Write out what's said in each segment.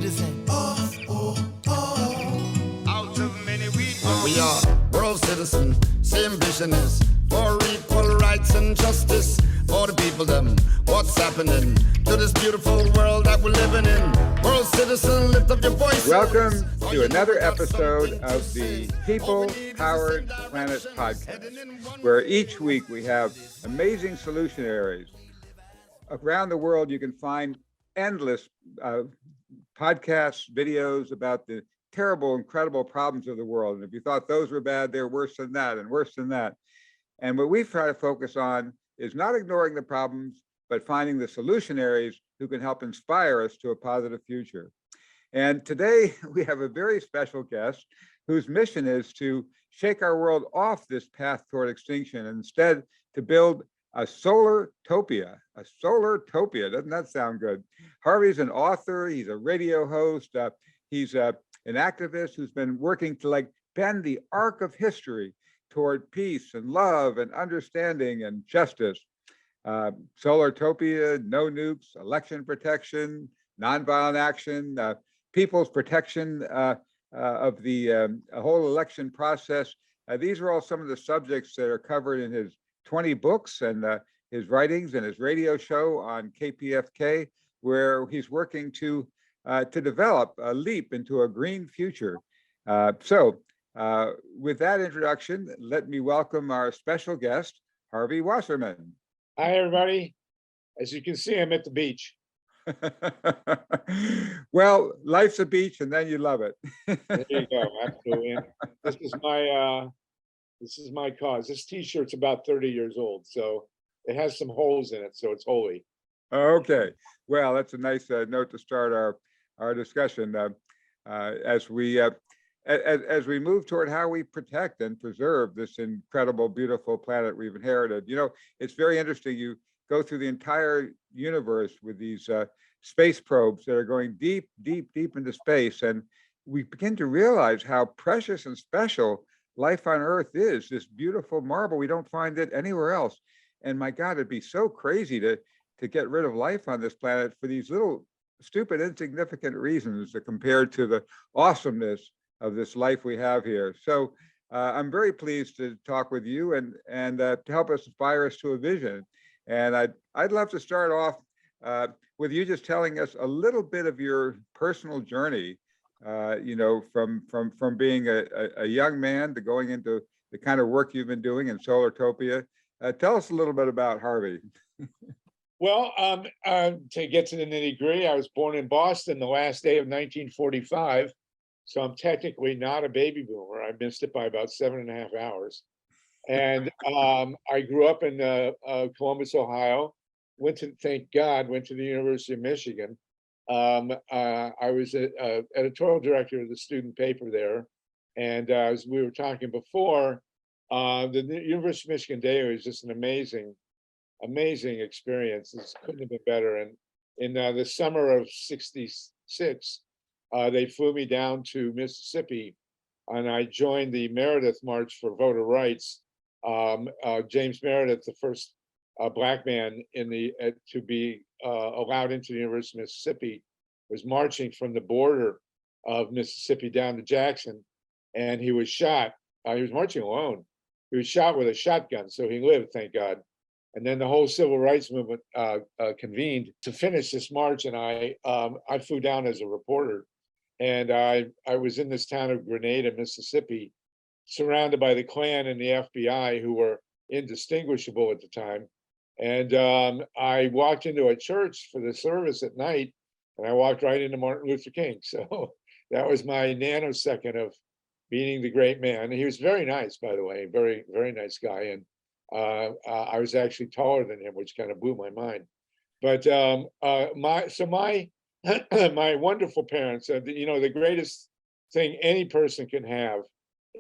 citizen. Out of many We are world citizens, same vision is for equal rights and justice for the people them. What's happening to this beautiful world that we're living in? World citizen, lift up your voice. Welcome to another episode of the People Powered Planet podcast, where each week we have amazing solutionaries. Around the world, you can find endless podcasts, videos about the terrible, incredible problems of the world. And if you thought those were bad, they're worse than that and worse than that. And what we try to focus on is not ignoring the problems, but finding the solutionaries who can help inspire us to a positive future. And today we have a very special guest whose mission is to shake our world off this path toward extinction and instead to build a Solartopia. A Solartopia, doesn't that sound good? Harvey's an author, he's a radio host, he's an activist who's been working to bend the arc of history toward peace and love and understanding and justice. Solartopia, no nukes, election protection, nonviolent action, people's protection of the whole election process. These are all some of the subjects that are covered in his 20 books and his writings and his radio show on KPFK, where he's working to develop a leap into a green future. With that introduction, let me welcome our special guest, Harvey Wasserman. Hi, everybody. As you can see, I'm at the beach. Well, life's a beach, and then you love it. There you go. Absolutely. And this is my cause. This T-shirt's about 30 years old, so it has some holes in it, so it's holy. Okay. Well, that's a nice note to start our discussion as we move toward how we protect and preserve this incredible, beautiful planet we've inherited. You know, it's very interesting. You go through the entire universe with these space probes that are going deep, deep, deep into space. And we begin to realize how precious and special life on Earth is, this beautiful marble. We don't find it anywhere else. And my God, it'd be so crazy to get rid of life on this planet for these little stupid, insignificant reasons compared to the awesomeness of this life we have here. So I'm very pleased to talk with you and to help us inspire us to a vision. And I'd love to start off with you just telling us a little bit of your personal journey, from being a young man to going into the kind of work you've been doing in Solartopia. Tell us a little bit about Harvey. Well, to get to the nitty-gritty, I was born in Boston the last day of 1945. So I'm technically not a baby boomer. I missed it by about 7.5 hours. And I grew up in Columbus, Ohio. Thank God, went to the University of Michigan. I was a editorial director of the student paper there. And as we were talking before, the University of Michigan Daily was just an amazing experience. This couldn't have been better. And in the summer of '66, they flew me down to Mississippi, and I joined the Meredith March for Voter Rights. James Meredith, the first Black man to be allowed into the University of Mississippi, was marching from the border of Mississippi down to Jackson, and he was shot. He was marching alone. He was shot with a shotgun, so he lived, thank God. And then the whole civil rights movement convened to finish this march, and I flew down as a reporter. And I was in this town of Grenada, Mississippi, surrounded by the Klan and the FBI, who were indistinguishable at the time. And I walked into a church for the service at night, and I walked right into Martin Luther King. So that was my nanosecond of meeting the great man. And he was very nice, by the way, very, very nice guy. And I was actually taller than him, which kind of blew my mind. But my wonderful parents, the greatest thing any person can have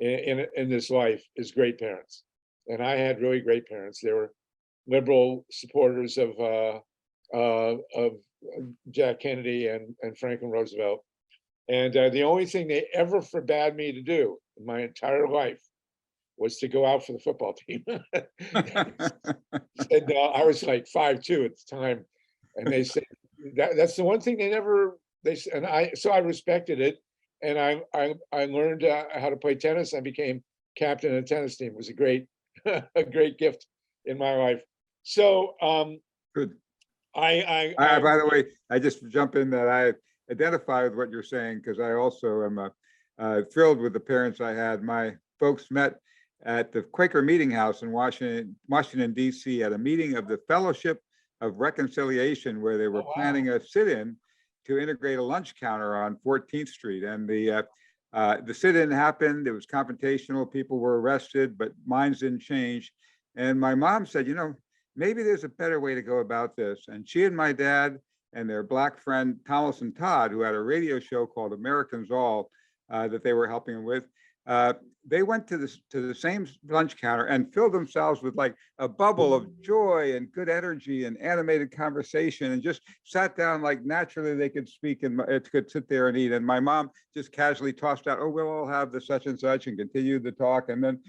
in this life is great parents. And I had really great parents. They were liberal supporters of Jack Kennedy and Franklin Roosevelt. And the only thing they ever forbade me to do in my entire life was to go out for the football team. And I was like 5'2" at the time. And they said, that's the one thing they never So I respected it, and I learned how to play tennis. I became captain of the tennis team. It was a great a great gift in my life. So Good. I By the way, I just jump in that I identify with what you're saying because I also am thrilled with the parents I had. My folks met at the Quaker Meeting House in Washington, D.C. at a meeting of the Fellowship of Reconciliation, where they were planning a sit-in to integrate a lunch counter on 14th Street. And the sit-in happened. It was confrontational. People were arrested, but minds didn't change. And my mom said, you know, maybe there's a better way to go about this. And she and my dad and their Black friend, Thomas and Todd, who had a radio show called Americans All that they were helping him with, they went to the same lunch counter and filled themselves with like a bubble of joy and good energy and animated conversation, and just sat down like naturally they could speak and could sit there and eat. And my mom just casually tossed out, "Oh, we'll all have the such and such," and continued the talk. And then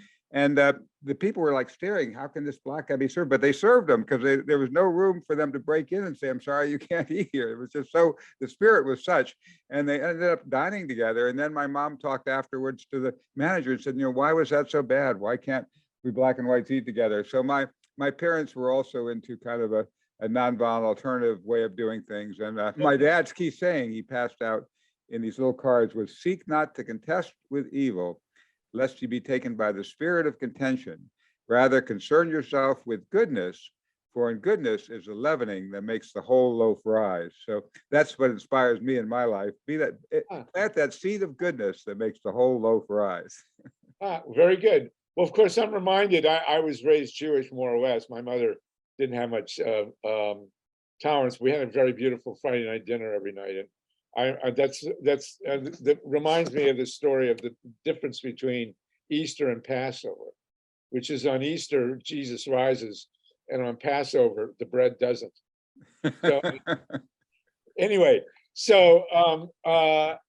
the people were like staring, how can this Black guy be served? But they served them because there was no room for them to break in and say, "I'm sorry, you can't eat here." It was just so, the spirit was such. And they ended up dining together. And then my mom talked afterwards to the manager and said, you know, why was that so bad? Why can't we Black and whites eat together? So my parents were also into kind of a nonviolent alternative way of doing things. And my dad's key saying he passed out in these little cards was, "Seek not to contest with evil, lest you be taken by the spirit of contention. Rather concern yourself with goodness, for in goodness is the leavening that makes the whole loaf rise." So that's what inspires me in my life. Plant that seed of goodness that makes the whole loaf rise. Very good. Well, of course, I'm reminded I was raised Jewish, more or less. My mother didn't have much tolerance. We had a very beautiful Friday night dinner every night, and that reminds me of the story of the difference between Easter and Passover, which is on Easter Jesus rises, and on Passover the bread doesn't. So anyway, so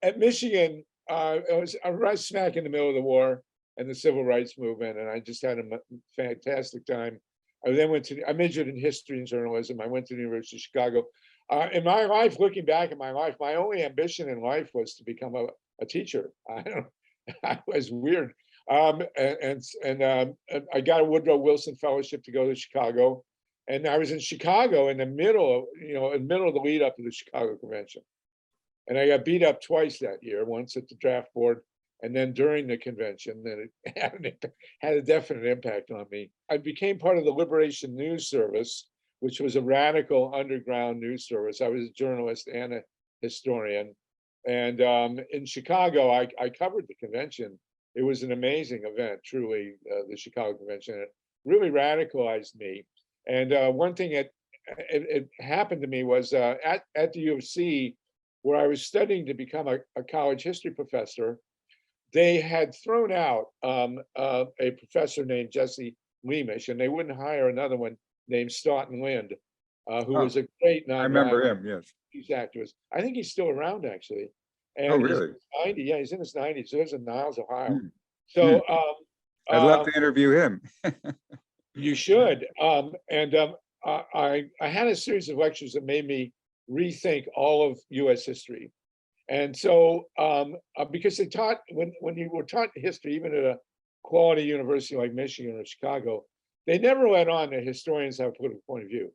at Michigan, I was right smack in the middle of the war and the civil rights movement, and I just had a fantastic time. I then I majored in history and journalism. I went to the University of Chicago. In my life, looking back at my life, my only ambition in life was to become a teacher. I was weird. And I got a Woodrow Wilson Fellowship to go to Chicago. And I was in Chicago in the middle of the lead up to the Chicago Convention. And I got beat up twice that year, once at the draft board and then during the convention. And it had a definite impact on me. I became part of the Liberation News Service, which was a radical underground news service. I was a journalist and a historian. And in Chicago, I covered the convention. It was an amazing event, truly, the Chicago Convention. It really radicalized me. And one thing it happened to me was at the U of C, where I was studying to become a college history professor, they had thrown out a professor named Jesse Leamish, and they wouldn't hire another one named Stoughton Lind, who was a great nonviolent. I remember him, yes. He's activist. I think he's still around, actually. And oh, really? He's in his 90s. He lives in Niles, Ohio. So I'd love to interview him. You should. I had a series of lectures that made me rethink all of U.S. history. And so because they taught, when you were taught history, even at a quality university like Michigan or Chicago, they never let on that historians have a political point of view.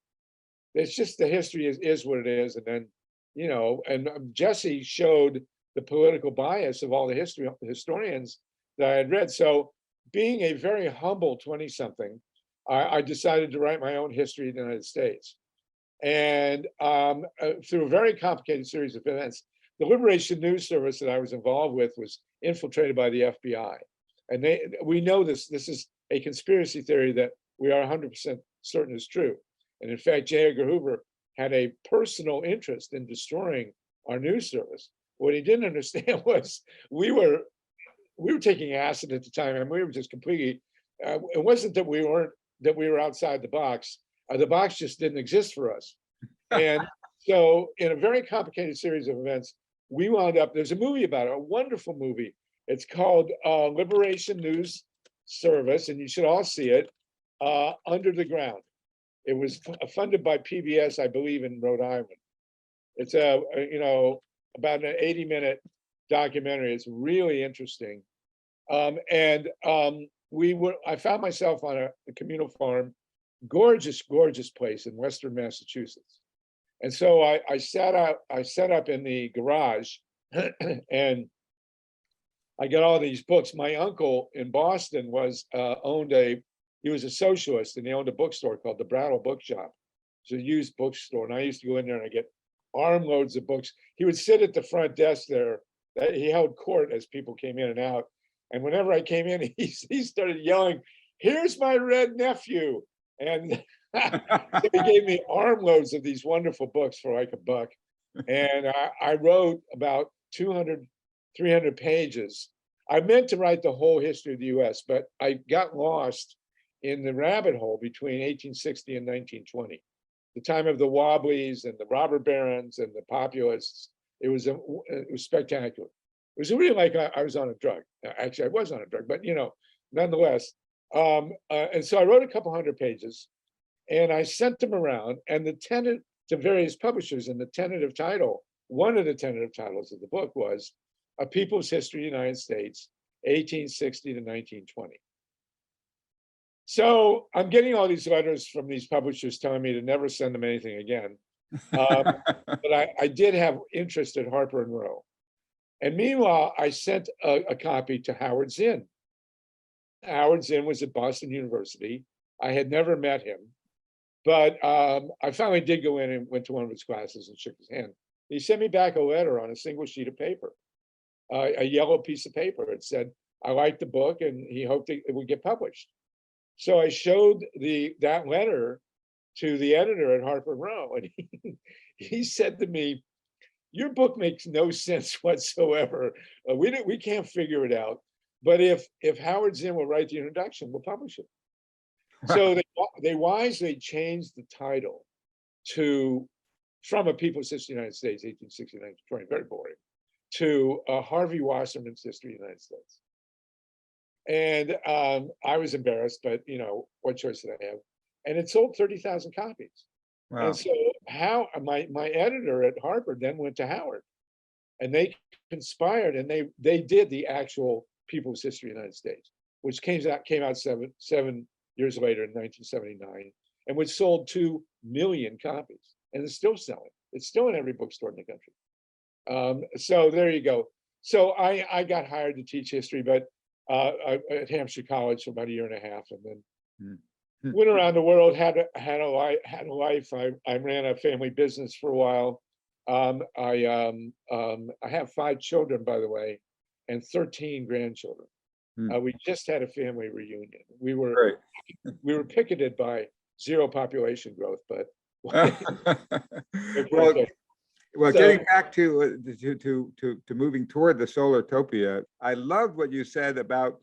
It's just the history is what it is. And then, you know, and Jesse showed the political bias of all the historians that I had read. So being a very humble 20-something, I decided to write my own history of the United States. And through a very complicated series of events, the Liberation News Service that I was involved with was infiltrated by the FBI. And we know this is a conspiracy theory that we are 100% certain is true. And in fact, J. Edgar Hoover had a personal interest in destroying our news service. What he didn't understand was we were taking acid at the time, and we were just completely. It wasn't that we were outside the box. The box just didn't exist for us. And so, in a very complicated series of events, we wound up. There's a movie about it, a wonderful movie. It's called Liberation News Service, and you should all see it. Under the Ground. It was funded by PBS, I believe, in Rhode Island. It's about an 80-minute documentary. It's really interesting. I found myself on a communal farm, gorgeous, gorgeous place in Western Massachusetts. And so I set up in the garage and I got all these books. My uncle in Boston he was a socialist and he owned a bookstore called the Brattle Bookshop. It's a used bookstore. And I used to go in there and I get armloads of books. He would sit at the front desk there. He held court as people came in and out. And whenever I came in, he started yelling, "Here's my red nephew." And so he gave me armloads of these wonderful books for like $1. And I wrote about 200, 300 pages. I meant to write the whole history of the US, but I got lost in the rabbit hole between 1860 and 1920, the time of the Wobblies and the robber barons and the populists. It was spectacular. It was really like I was on a drug. Actually, I was on a drug, but nonetheless. And so I wrote a couple hundred pages and I sent them around and to various publishers, and the tentative title, one of the tentative titles of the book was A People's History of the United States, 1860 to 1920. So I'm getting all these letters from these publishers telling me to never send them anything again. But I did have interest at Harper and Row. And meanwhile, I sent a copy to Howard Zinn. Howard Zinn was at Boston University. I had never met him, but I finally did go in and went to one of his classes and shook his hand. He sent me back a letter on a single sheet of paper, a yellow piece of paper. It said, I liked the book and he hoped it would get published. So I showed that letter to the editor at Harper and Row, and he said to me, "Your book makes no sense whatsoever. We can't figure it out. But if Howard Zinn will write the introduction, we'll publish it." So they wisely changed the title from A People's History of the United States, 1860 to 1920, very boring, to Harvey Wasserman's History of the United States. And I was embarrassed, but what choice did I have? And it sold 30,000 copies. Wow. And so my editor at Harvard then went to Howard, and they conspired, and they did the actual People's History of the United States, which came out 7 years later in 1979, and which sold 2 million copies, and it's still selling. It's still in every bookstore in the country. So there you go. So I got hired to teach history, but at Hampshire College for about a year and a half, and then went around the world. Had a life. I ran a family business for a while. I have 5 children, by the way, and 13 grandchildren. We just had a family reunion. We were picketed by zero population growth, but well, getting back to moving toward the Solartopia, I loved what you said about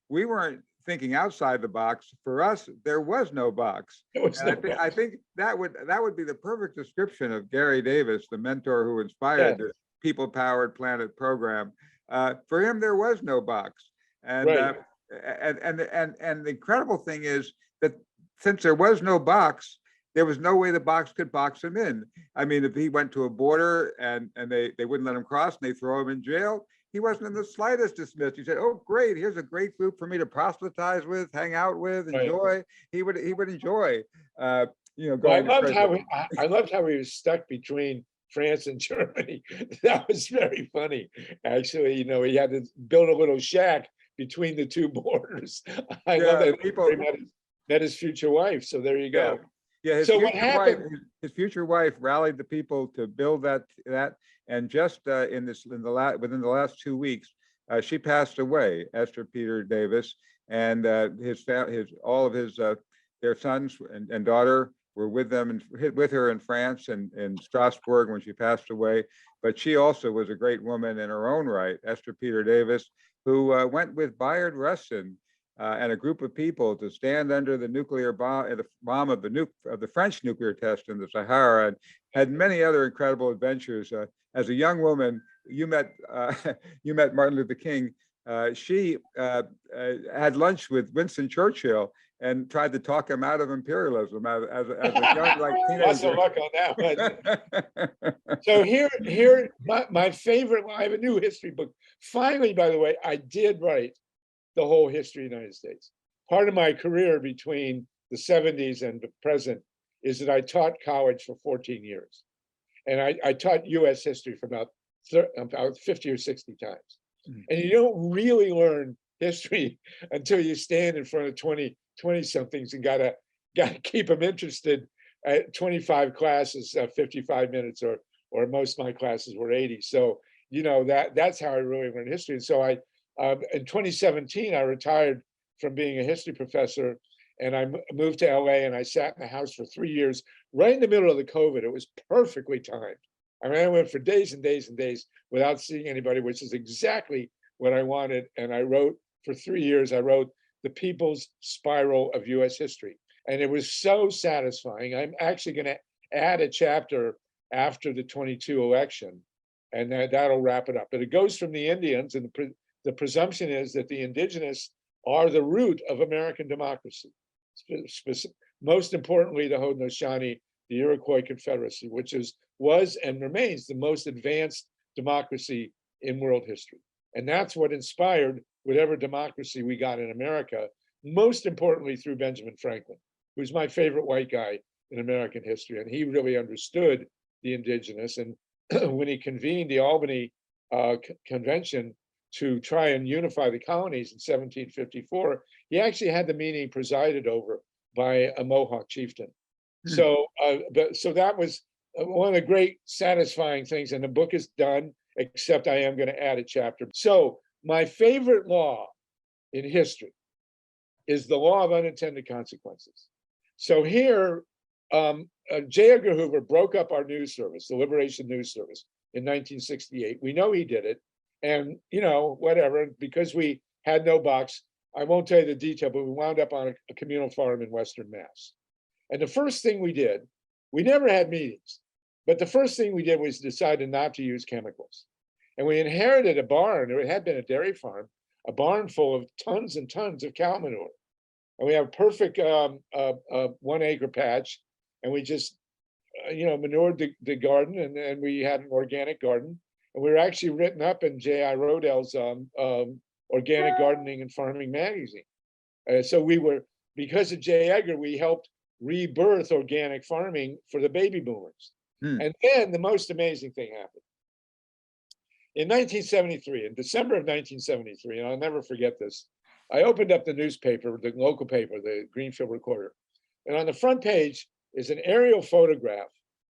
we weren't thinking outside the box. For us, there was no box. I think that would be the perfect description of Gary Davis, the mentor who inspired the people-powered planet program. For him, there was no box, and the incredible thing is that since there was no box, there was no way the box could box him in. I mean, if he went to a border and they wouldn't let him cross and they throw him in jail, he wasn't in the slightest dismissed. He said, "Oh, great! Here's a great group for me to proselytize with, hang out with, enjoy." Right. He would enjoy, going. I loved how he was stuck between France and Germany. That was very funny. Actually, he had to build a little shack between the two borders. I love that people met his future wife. So there you go. Yeah, his future wife rallied the people to build that, and just within the last 2 weeks, she passed away. Esther Peter Davis, and all of their sons and daughter were with her in France and in Strasbourg when she passed away. But she also was a great woman in her own right, Esther Peter Davis, who went with Bayard Rustin and a group of people to stand under the nuclear bomb of the French nuclear test in the Sahara, and had many other incredible adventures. As a young woman, you met Martin Luther King. She had lunch with Winston Churchill, and tried to talk him out of imperialism as a young like Lots of teenager. luck on that one. So here, my favorite. I have a new history book. Finally, by the way, I did write the whole history of the United States. Part of my career between the 70s and the present is that I taught college for 14 years. And I taught US history for about 50 or 60 times. And you don't really learn history until you stand in front of 20 somethings and gotta keep them interested at 25 classes, 55 minutes, or most of my classes were 80. So, that's how I really learned history. And so in 2017, I retired from being a history professor, and I moved to LA, and I sat in the house for 3 years, right in the middle of the COVID. It was perfectly timed. I mean, I went for days and days and days without seeing anybody, which is exactly what I wanted. And I wrote for 3 years, I wrote The People's Spiral of US History. And it was so satisfying. I'm actually going to add a chapter after the 22 election, and that'll wrap it up. But it goes from the Indians, and the presumption is that the indigenous are the root of American democracy. Most importantly, the Haudenosaunee, the Iroquois Confederacy, which was and remains the most advanced democracy in world history. And that's what inspired whatever democracy we got in America, most importantly through Benjamin Franklin, who's my favorite white guy in American history. And he really understood the indigenous. And when he convened the Albany Convention to try and unify the colonies in 1754, he actually had the meeting presided over by a Mohawk chieftain. So that was one of the great satisfying things. And the book is done, except I am going to add a chapter. So my favorite law in history is the law of unintended consequences. So here, J. Edgar Hoover broke up our news service, the Liberation News Service, in 1968. We know he did it. And, whatever, because we had no box, I won't tell you the detail, but we wound up on a communal farm in Western Mass. And the first thing we did, we never had meetings, but the first thing we did was decided not to use chemicals. And we inherited a barn, it had been a dairy farm, a barn full of tons and tons of cow manure. And we have a perfect 1 acre patch, and we just, manured the garden, and we had an organic garden. And we were actually written up in J.I. Rodell's Organic Gardening and Farming magazine. So we were, because of J. Edgar, we helped rebirth organic farming for the baby boomers. And then the most amazing thing happened. In 1973, in December of 1973, and I'll never forget this, I opened up the newspaper, the local paper, the Greenfield Recorder. And on the front page is an aerial photograph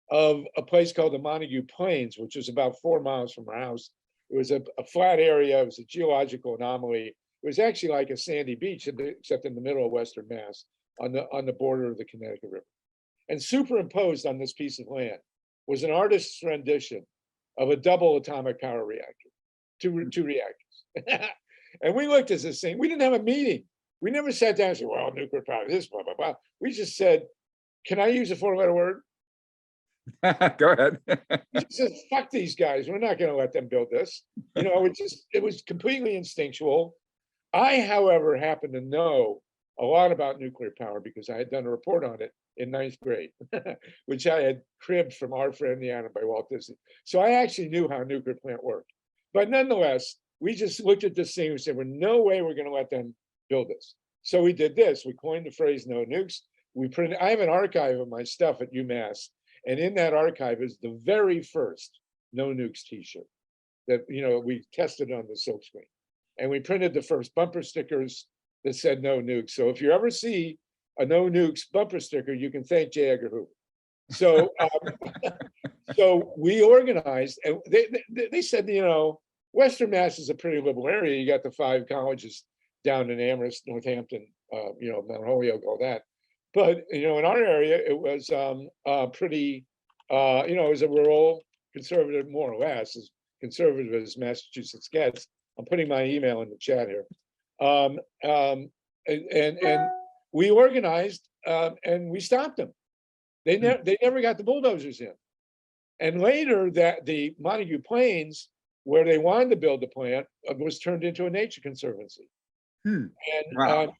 of a place called the Montague Plains, which was about 4 miles from our house. It was a flat area. It was a geological anomaly. It was actually like a sandy beach, except in the middle of Western Mass, on the border of the Connecticut River. And superimposed on this piece of land was an artist's rendition of a double atomic power reactor, two reactors. And we looked at this thing. We didn't have a meeting. We never sat down and said, well, nuclear power, this, blah, blah, blah. We just said, can I use a 4-letter word? Go ahead. We just said, fuck these guys. We're not going to let them build this. It was completely instinctual. I, however, happen to know a lot about nuclear power because I had done a report on it in 9th grade, which I had cribbed from Our Friend Indiana by Walt Disney. So I actually knew how a nuclear plant worked. But nonetheless, we just looked at this thing and said, "There's no way we're going to let them build this." So we did this. We coined the phrase "no nukes." We printed. I have an archive of my stuff at UMass, and in that archive is the very first "no nukes" T-shirt that we tested on the silkscreen, and we printed the first bumper stickers that said "no nukes." So if you ever see a "no nukes" bumper sticker, you can thank J. Edgar Hoover. So, so we organized, and they said, Western Mass is a pretty liberal area. You got the 5 colleges down in Amherst, Northampton, Mount Holyoke, all that. But in our area, it was pretty, it was a rural conservative, more or less, as conservative as Massachusetts gets. I'm putting my email in the chat here. And we organized and we stopped them. They never got the bulldozers in. And later, that the Montague Plains, where they wanted to build the plant, was turned into a nature conservancy. And Wow.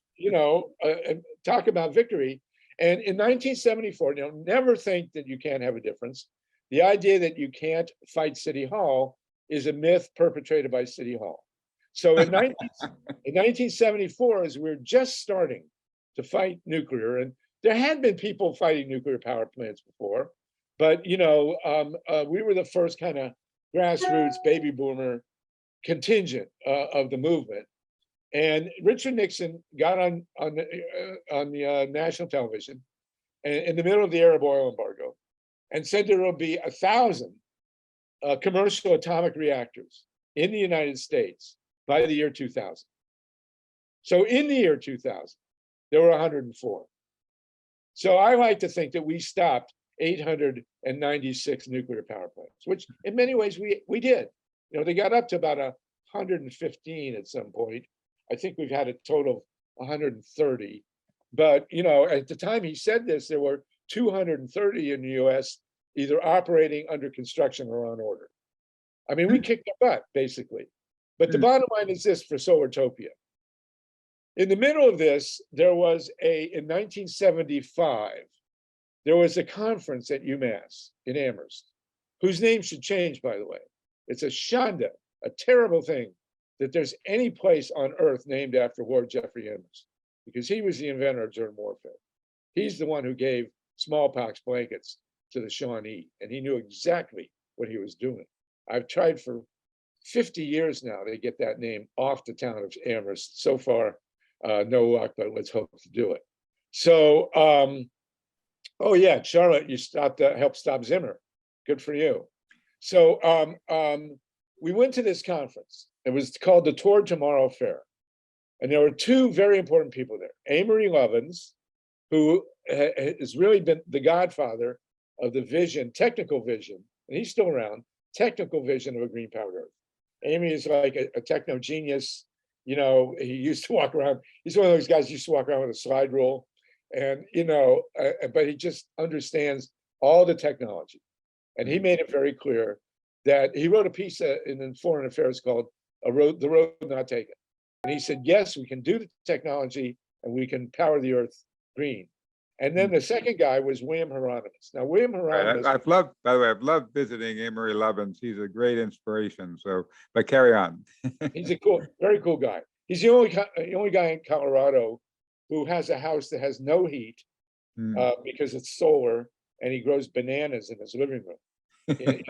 talk about victory. And in 1974, never think that you can't have a difference. The idea that you can't fight City Hall is a myth perpetrated by City Hall. So in 1974, as we were just starting to fight nuclear, and there had been people fighting nuclear power plants before, but we were the first kind of grassroots baby boomer contingent of the movement. And Richard Nixon got on the national television in the middle of the Arab oil embargo and said there will be 1,000 commercial atomic reactors in the United States by the year 2000. So in the year 2000, there were 104. So I like to think that we stopped 896 nuclear power plants, which in many ways we did. They got up to about 115 at some point. I think we've had a total of 130. But at the time he said this, there were 230 in the US either operating, under construction, or on order. I mean, we kicked their butt, basically. But the bottom line is this for Solartopia. In the middle of this, there was in 1975, there was a conference at UMass in Amherst, whose name should change, by the way. It's a shanda, a terrible thing that there's any place on earth named after Lord Jeffrey Amherst, because he was the inventor of germ warfare. He's the one who gave smallpox blankets to the Shawnee, and he knew exactly what he was doing. I've tried for 50 years now to get that name off the town of Amherst. So far, no luck, but let's hope to do it. So, oh yeah, Charlotte, you helped stop Zimmer. Good for you. So we went to this conference. It was called the Toward Tomorrow Fair. And there were two very important people there. Amory Lovins, who has really been the godfather of the vision, technical vision, and he's still around, technical vision of a green powered Earth. Amy is like a techno genius. He used to walk around. He's one of those guys who used to walk around with a slide rule. And, but he just understands all the technology. And he made it very clear that he wrote a piece in Foreign Affairs called The Road Not Taken. And he said, yes, we can do the technology and we can power the Earth green. And then the second guy was William Hieronymus. Now, William Hieronymus. I've loved visiting Amory Lovins. He's a great inspiration. But carry on. He's a very cool guy. He's the only guy in Colorado who has a house that has no heat because it's solar, and he grows bananas in his living room in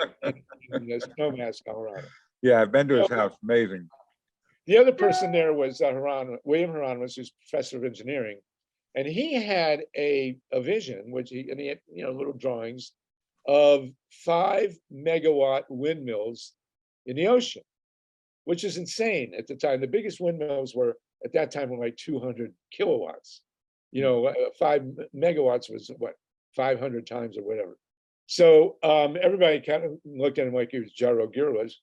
Snowmass, Colorado. Yeah, I've been to his house. Amazing. The other person there was William Hieronymus, who's professor of engineering. And he had a vision, he had little drawings of 5 megawatt windmills in the ocean, which is insane at the time. The biggest windmills were at that time were like 200 kilowatts. 5 megawatts was what, 500 times or whatever. So everybody kind of looked at him like he was Gyro Girlas.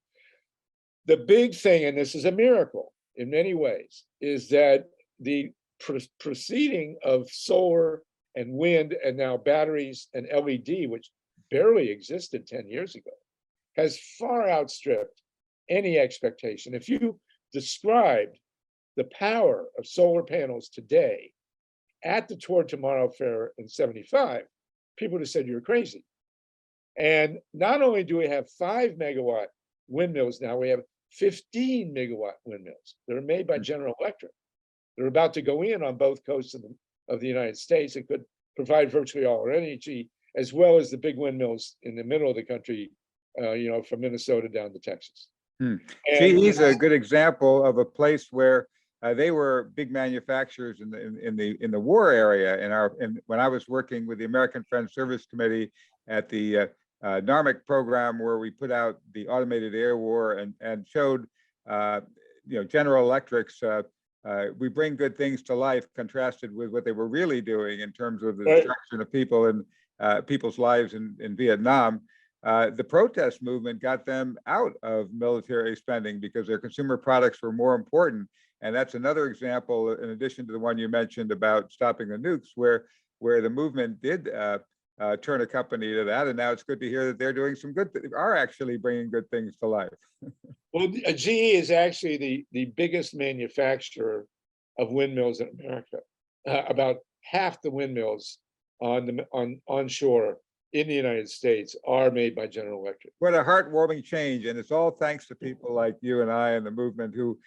The big thing, and this is a miracle in many ways, is that the proceeding of solar and wind and now batteries and LED, which barely existed 10 years ago, has far outstripped any expectation. If you described the power of solar panels today at the Toward Tomorrow Fair in 75, people would have said you're crazy. And not only do we have 5 megawatt windmills now, we have 15 megawatt windmills that are made by General Electric. They're about to go in on both coasts of the United States. It could provide virtually all our energy, as well as the big windmills in the middle of the country, from Minnesota down to Texas. GE a good example of a place where they were big manufacturers in the war area. When I was working with the American Friends Service Committee at the NARMIC program, where we put out the automated air war and showed General Electric's we bring good things to life, contrasted with what they were really doing in terms of the destruction of people and people's lives in Vietnam. The protest movement got them out of military spending because their consumer products were more important. And that's another example, in addition to the one you mentioned about stopping the nukes, where the movement did turn a company to that. And now it's good to hear that they're doing some good, are actually bringing good things to life. Well, GE is actually the biggest manufacturer of windmills in America. About half the windmills onshore in the United States are made by General Electric. What a heartwarming change, and it's all thanks to people like you and I and the movement who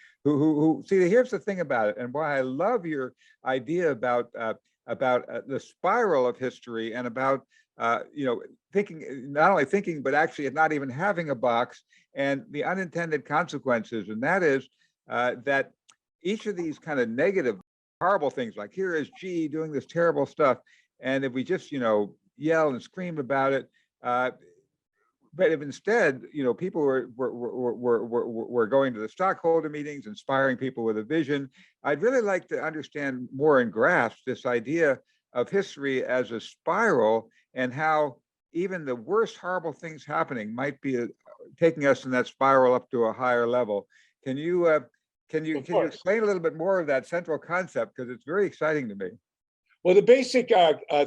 see. Here's the thing about it, and why I love your idea about the spiral of history, and about thinking, not only thinking, but actually not even having a box, and the unintended consequences, and that is that each of these kind of negative, horrible things, like here is G doing this terrible stuff, and if we just yell and scream about it. But if instead, people were going to the stockholder meetings, inspiring people with a vision, I'd really like to understand more and grasp this idea of history as a spiral, and how even the worst horrible things happening might be taking us in that spiral up to a higher level. Can you explain a little bit more of that central concept, because it's very exciting to me? Well, the basic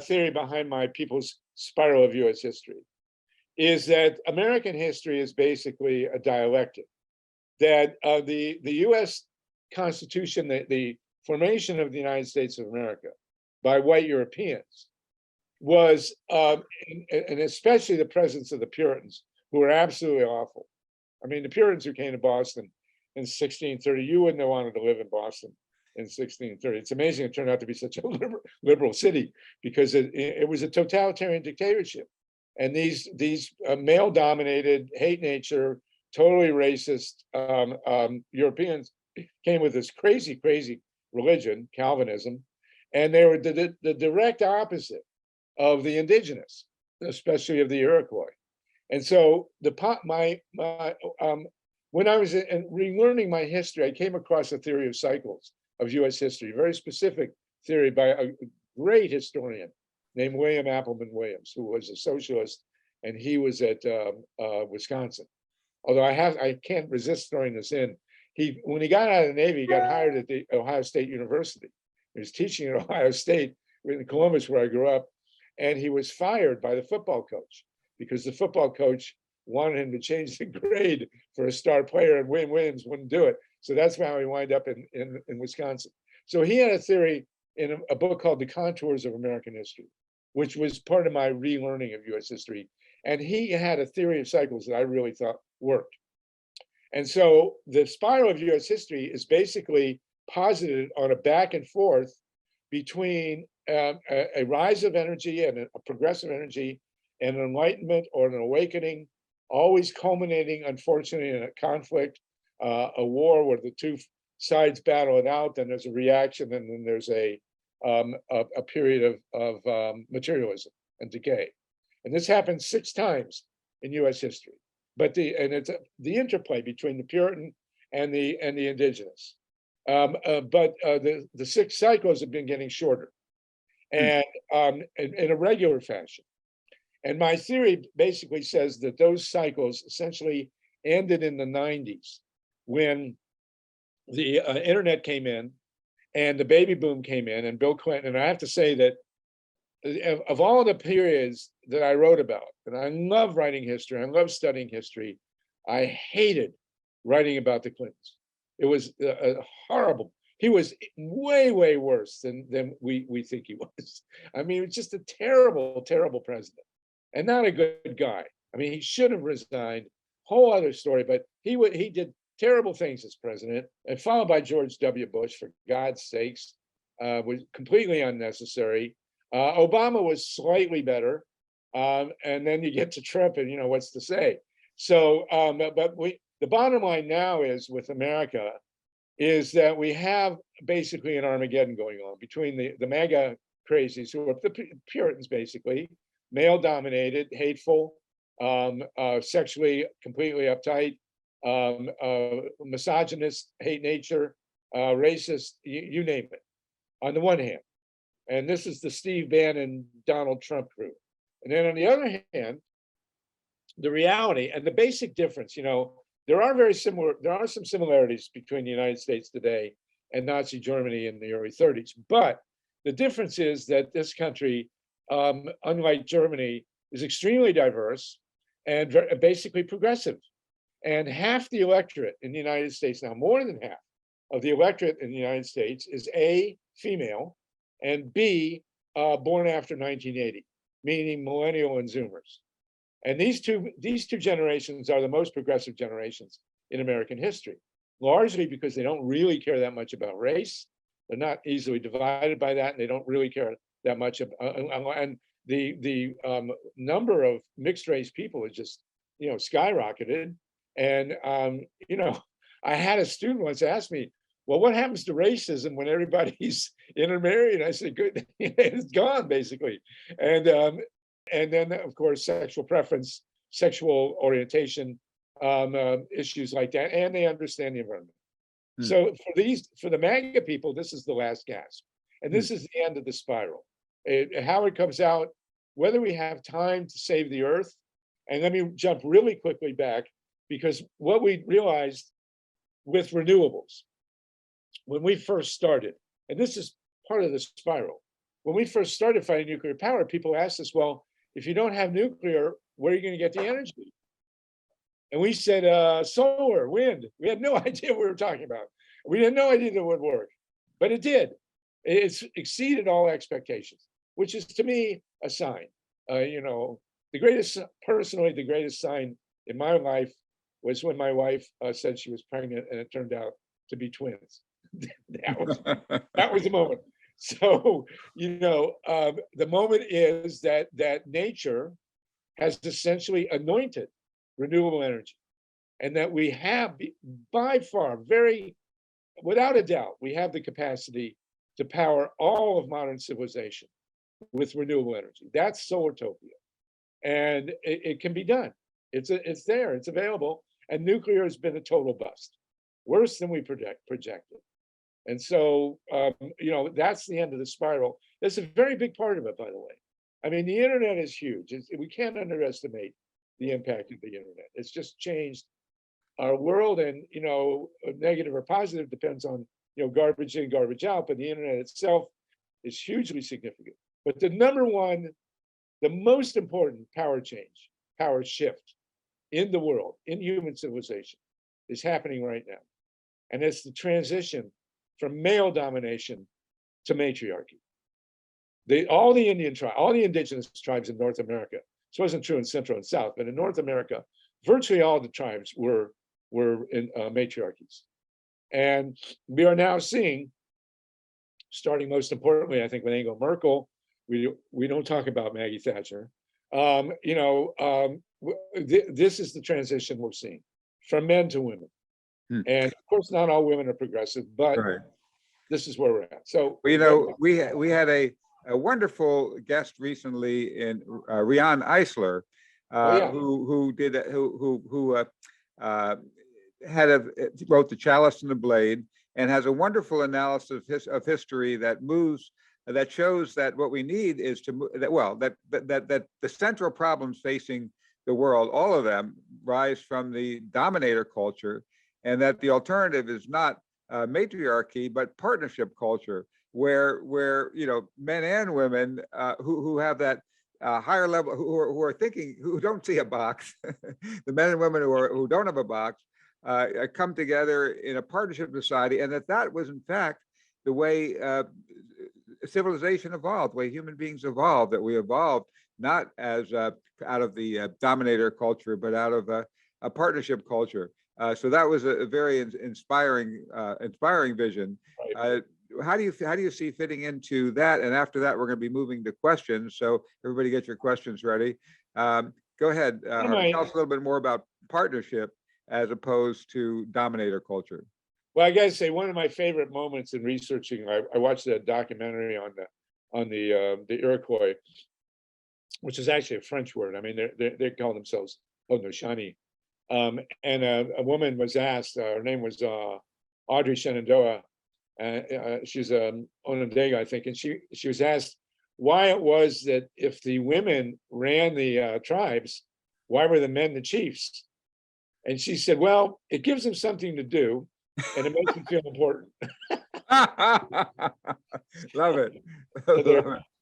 theory behind my people's spiral of U.S. history is that American history is basically a dialectic. That the U.S. Constitution, the formation of the United States of America by white Europeans, was, and especially the presence of the Puritans, who were absolutely awful. I mean, the Puritans who came to Boston in 1630, you wouldn't have wanted to live in Boston in 1630. It's amazing it turned out to be such a liberal city, because it was a totalitarian dictatorship. And these male-dominated, hate nature, totally racist Europeans came with this crazy religion, Calvinism, and they were the direct opposite of the indigenous, especially of the Iroquois. And so when I was relearning my history, I came across a theory of cycles of U.S. history, a very specific theory by a great historian named William Appleman Williams, who was a socialist, and he was at Wisconsin. Although I can't resist throwing this in. When he got out of the Navy, he got hired at the Ohio State University. He was teaching at Ohio State in Columbus, where I grew up, and he was fired by the football coach because the football coach wanted him to change the grade for a star player, and William Williams wouldn't do it. So that's how he wound up in Wisconsin. So he had a theory in a book called The Contours of American History, which was part of my relearning of U.S. history. And he had a theory of cycles that I really thought worked. And so the spiral of U.S. history is basically posited on a back and forth between a rise of energy and a progressive energy, and an enlightenment or an awakening, always culminating, unfortunately, in a conflict, a war where the two sides battle it out, then there's a reaction, and then there's a period of materialism and decay. And this happened 6 times in U.S. history. But it's the interplay between the Puritan and the indigenous. But the 6 cycles have been getting shorter, and in a regular fashion. And my theory basically says that those cycles essentially ended in the 90s, when the internet came in and the baby boom came in, and Bill Clinton. And I have to say that of all the periods that I wrote about, and I love writing history, I love studying history, I hated writing about the Clintons. It was horrible. He was way worse than we think he was. I mean, it was just a terrible president, and not a good guy. I mean, he should have resigned. Whole other story, but he did terrible things as president, and followed by George W. Bush, for God's sakes, was completely unnecessary. Obama was slightly better, and then you get to Trump, and what's to say. So, but the bottom line now is, with America, is that we have basically an Armageddon going on between the MAGA crazies, who are the Puritans, basically, male-dominated, hateful, sexually completely uptight, misogynist, hate nature, racist, you name it, on the one hand. And this is the Steve Bannon, Donald Trump crew. And then on the other hand, the reality and the basic difference, there are some similarities between the United States today and Nazi Germany in the early 30s. But the difference is that this country, unlike Germany, is extremely diverse and basically progressive. And half the electorate in the United States, now more than half of the electorate in the United States, is A, female, and B, born after 1980, meaning millennial and Zoomers. And these two generations are the most progressive generations in American history, largely because they don't really care that much about race. They're not easily divided by that, and they don't really care that much about, and the number of mixed race people is just, skyrocketed. And I had a student once ask me, well, what happens to racism when everybody's intermarried? I said, good, it's gone basically. And then of course sexual preference, sexual orientation, issues like that, and they understand the environment. So for the MAGA people, this is the last gasp, and this is the end of the spiral. How it comes out, whether we have time to save the earth. And let me jump really quickly back, because what we realized with renewables when we first started, and this is part of the spiral, when we first started fighting nuclear power, people asked us, well, if you don't have nuclear, where are you going to get the energy? And we said, solar, wind. We had no idea what we were talking about. We had no idea that it would work, but it did. It's exceeded all expectations, which is to me a sign. The greatest sign in my life was when my wife said she was pregnant, and it turned out to be twins. that was the moment. So, the moment is that nature has essentially anointed renewable energy, and that we have, by far, without a doubt, we have the capacity to power all of modern civilization with renewable energy. That's Solartopia, and it can be done. It's there, it's available, and nuclear has been a total bust, worse than we projected. And so, that's the end of the spiral. That's a very big part of it, by the way. I mean, the internet is huge. We can't underestimate the impact of the internet. It's just changed our world, and negative or positive depends on garbage in, garbage out. But the internet itself is hugely significant. But the number one, the most important power shift in the world, in human civilization, is happening right now, and it's the transition from male domination to matriarchy. All the indigenous tribes in North America. This wasn't true in Central and South, but in North America, virtually all the tribes were in matriarchies. And we are now seeing, starting most importantly, I think, with Angela Merkel, we don't talk about Maggie Thatcher. This is the transition we're seeing from men to women. And of course, not all women are progressive, but this is where we're at. So, we had a wonderful guest recently in Rian Eisler, wrote The Chalice and the Blade, and has a wonderful analysis of history that shows that what we need is that the central problems facing the world, all of them, rise from the dominator culture, and that the alternative is not matriarchy but partnership culture, where men and women who have that higher level, who are thinking, who don't see a box, the men and women who don't have a box, come together in a partnership society, and that was in fact the way civilization evolved, the way human beings evolved, that we evolved not as out of the dominator culture, but out of a partnership culture. So that was a very inspiring vision. How do you see fitting into that? And after that, we're going to be moving to questions. So everybody get your questions ready. Go ahead, Harvey, tell us a little bit more about partnership as opposed to dominator culture. Well, I got to say, one of my favorite moments in researching, I watched a documentary on the Iroquois, which is actually a French word. I mean, they call themselves Haudenosaunee. And a woman was asked, her name was Audrey Shenandoah, she's Onondaga, I think, and she was asked why it was that if the women ran the tribes, why were the men the chiefs? And she said, well, it gives them something to do, and it makes them feel important. Love it.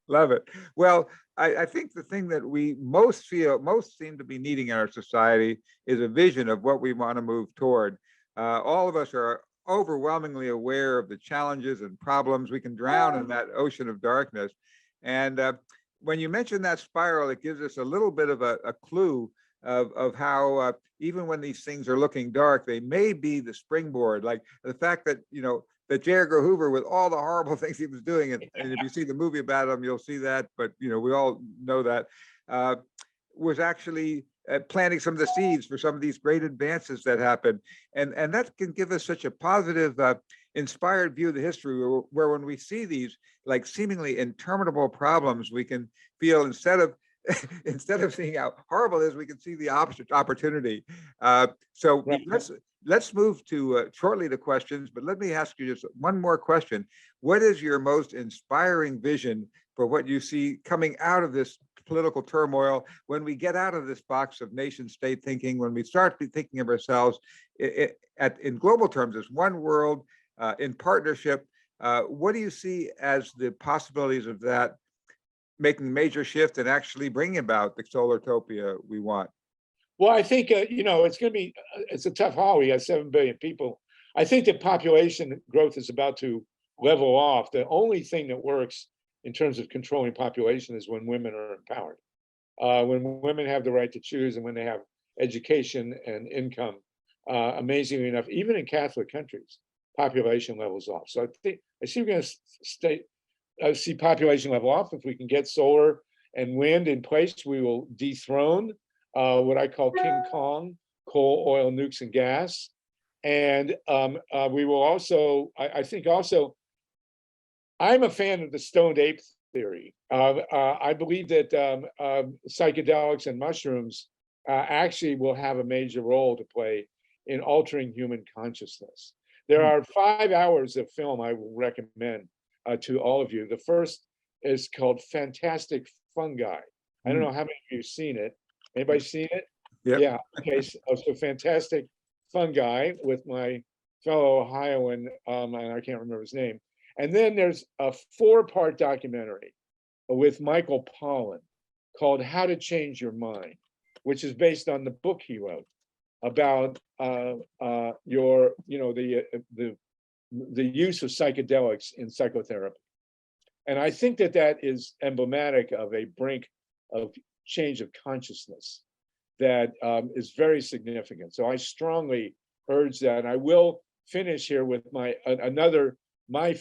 Love it. Well, I think the thing that we most seem to be needing in our society is a vision of what we want to move toward. All of us are overwhelmingly aware of the challenges and problems. We can drown in that ocean of darkness. And when you mention that spiral, it gives us a little bit of a clue of how even when these things are looking dark, they may be the springboard. Like the fact that, that J. Edgar Hoover, with all the horrible things he was doing, and if you see the movie about him, you'll see that, but we all know that, was actually planting some of the seeds for some of these great advances that happened. And that can give us such a positive, inspired view of the history where when we see these like seemingly interminable problems, we can feel instead of seeing how horrible it is, we can see the opportunity. So Right. let's move to shortly to questions, but let me ask you just one more question. What is your most inspiring vision for what you see coming out of this political turmoil, when we get out of this box of nation state thinking, when we start thinking of ourselves in global terms as one world, in partnership? What do you see as the possibilities of that making a major shift and actually bringing about the Solartopia we want? Well, I think, it's a tough haul. We got 7 billion people. I think that population growth is about to level off. The only thing that works in terms of controlling population is when women are empowered. When women have the right to choose and when they have education and income, amazingly enough, even in Catholic countries, population levels off. So I see we're going to see population level off. If we can get solar and wind in place, we will dethrone what I call King Kong, coal, oil, nukes, and gas. And we will also, I think also, I'm a fan of the stoned ape theory. I believe that psychedelics and mushrooms actually will have a major role to play in altering human consciousness. There are 5 hours of film I will recommend to all of you. The first is called Fantastic Fungi. I don't know how many of you have seen it. Anybody seen it? Yep. Yeah. Okay. So Fantastic Fungi with my fellow Ohioan, and I can't remember his name. And then there's a 4-part documentary with Michael Pollan called How to Change Your Mind, which is based on the book he wrote about the use of psychedelics in psychotherapy. And I think that is emblematic of a brink of change of consciousness that is very significant. So I strongly urge that. And I will finish here with my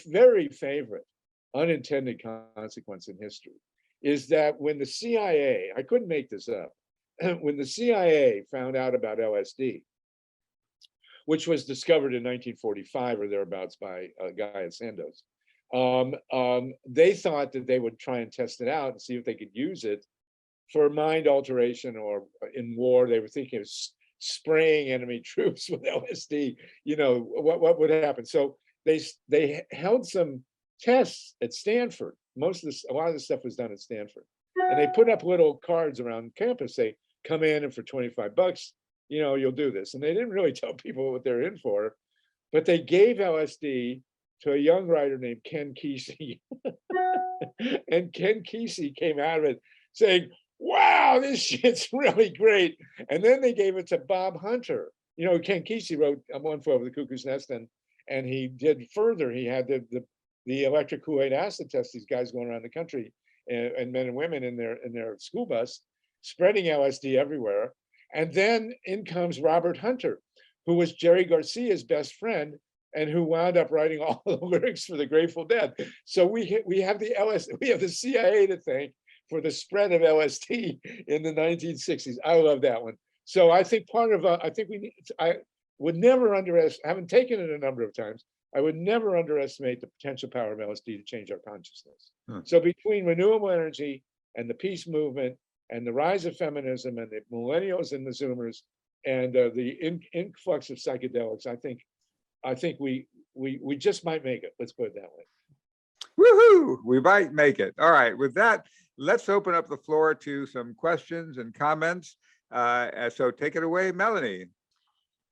very favorite unintended consequence in history is that when the CIA, I couldn't make this up, when the CIA found out about LSD, which was discovered in 1945 or thereabouts by a guy at Sandoz, they thought that they would try and test it out and see if they could use it for mind alteration or in war. They were thinking of spraying enemy troops with LSD, what would happen. So they held some tests at Stanford. A lot of the stuff was done at Stanford. And they put up little cards around campus, say, come in and for $25, you'll do this. And they didn't really tell people what they're in for, but they gave LSD to a young writer named Ken Kesey. And Ken Kesey came out of it saying, wow, this shit's really great. And then they gave it to Bob Hunter. Ken Kesey wrote One Flew Over the Cuckoo's Nest, and he did further. He had the electric Kool-Aid acid test, these guys going around the country, and men and women in their school bus, spreading LSD everywhere. And then in comes Robert Hunter, who was Jerry Garcia's best friend and who wound up writing all the lyrics for the Grateful Dead. So we have the CIA to thank for the spread of LSD in the 1960s. I love that one. So I think I would never underestimate, I haven't taken it a number of times, I would never underestimate the potential power of LSD to change our consciousness. So between renewable energy and the peace movement and the rise of feminism and the millennials and the Zoomers and the influx of psychedelics, I think we just might make it. Let's put it that way. Woohoo! We might make it. All right. With that, let's open up the floor to some questions and comments. So take it away, Melanie.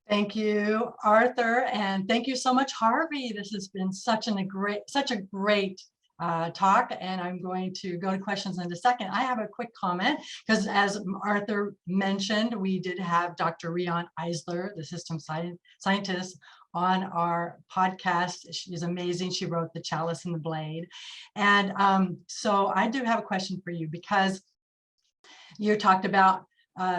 Thank you, Arthur, and thank you so much, Harvey. This has been such a great talk, and I'm going to go to questions in a second. I have a quick comment because, as Arthur mentioned, we did have Dr. Rion Eisler, the system scientist, on our podcast. She's amazing. She wrote The Chalice and the Blade. And so I do have a question for you, because you talked about